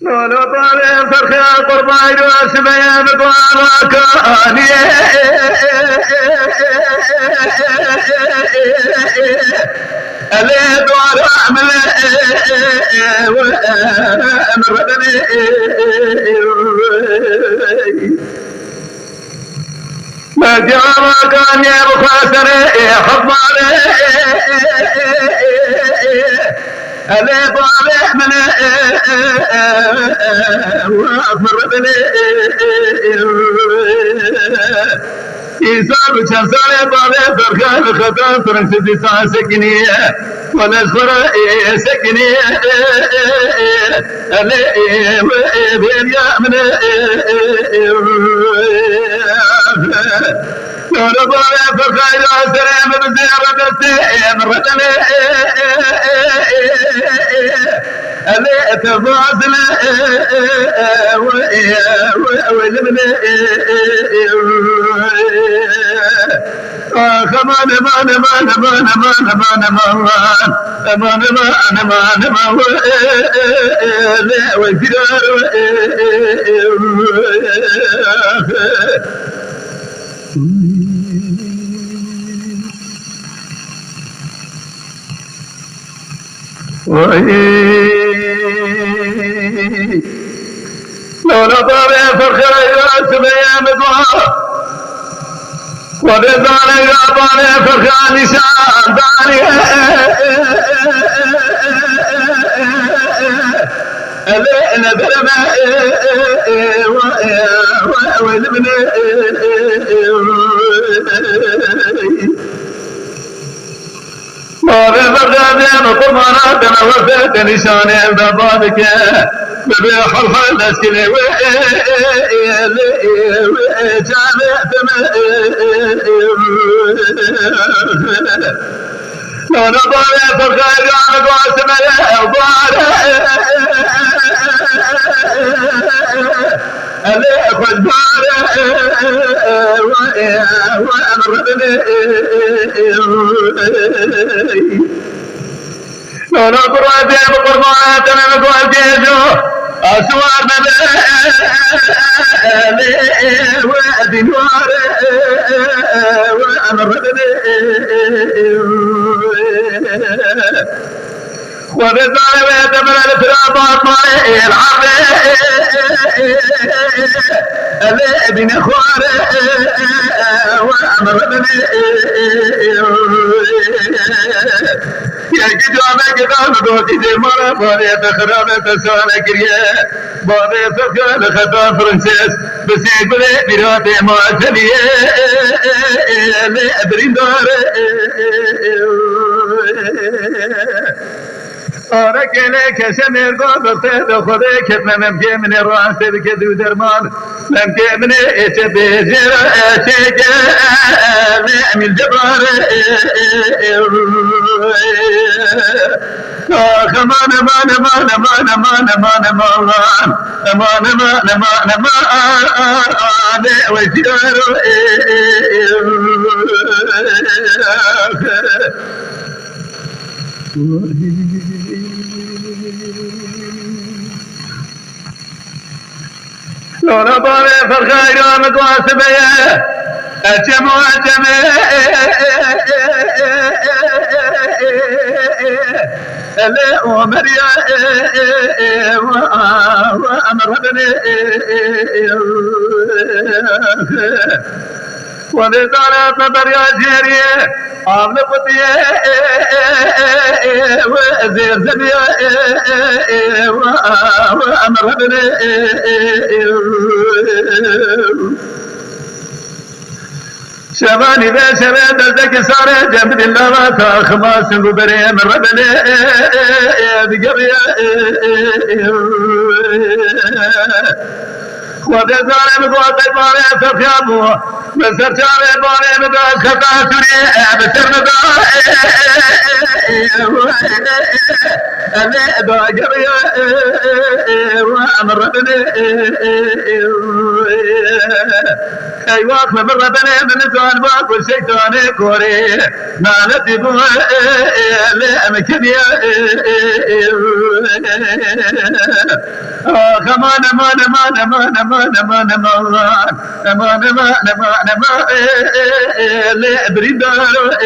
لو طالع فرخي قرباي راس بيان طوال كاني اللي دوار اعمل وامردني ما جرى كان يا بخاسر حب اللي طالع من وامردني يسار وشمسان طالع فرخان خطان فرنسي سان سكنية ونشخر سكنية اللي بين يامن لو طالع فرخان سلام بزيارة السيم ردن اللي تفاصل ولمن خمان مان مان مان مان مان مان مان مان مان لا والجدار لو نطالع فرخي سبيا مدوها ورزان طالع فرخان نشان داني اللي ندرم ولمن ما بفرقان قرمانات انا وفيت نشان البابك ببيح الخل اسكني جامعت لو نطالع فرخي جامد واسمه اللي اخذ باره وامردني لو نطرد بقربات انا نقول جيجو اسوار وادي نوار وامردني وبالظالم يتمنى الفرابات مالي العرب اللي بين اخوار وامردني يا جدوانك قال دوتي زي مرة باري تخرب تسوانا كريا باري تخرب خطا فرنسيس بس يقول بيراتي معتلية اللي ادري دار أنا كلك شمير قدرت خذك ممكن من الراس بكذو درمان ممكن من تبجر أشجع من جبار كمان مان مان مان مان مان مان مان مان مان وجدار لو نطالع فرخي قامت واسبية أجم وأجم اللي أمريا وأمردني ولطالع نظر يا جيري عامل قطية وزير زبية وأمردني شباني ذا شبان دزك سارة جنب الله ما تخماس وبري من ربنا بقرية خود زارم قوت باري فرخابو مسر جاري باري مداز خطا سوري بسر مدار أنا بقرية أمر ربنا أي واقف من ربنا من زمان واقف الشيطان كوري نالت بوه لأمكبيا كمان مان مان مان مان مان مان مان مان مان لبريدار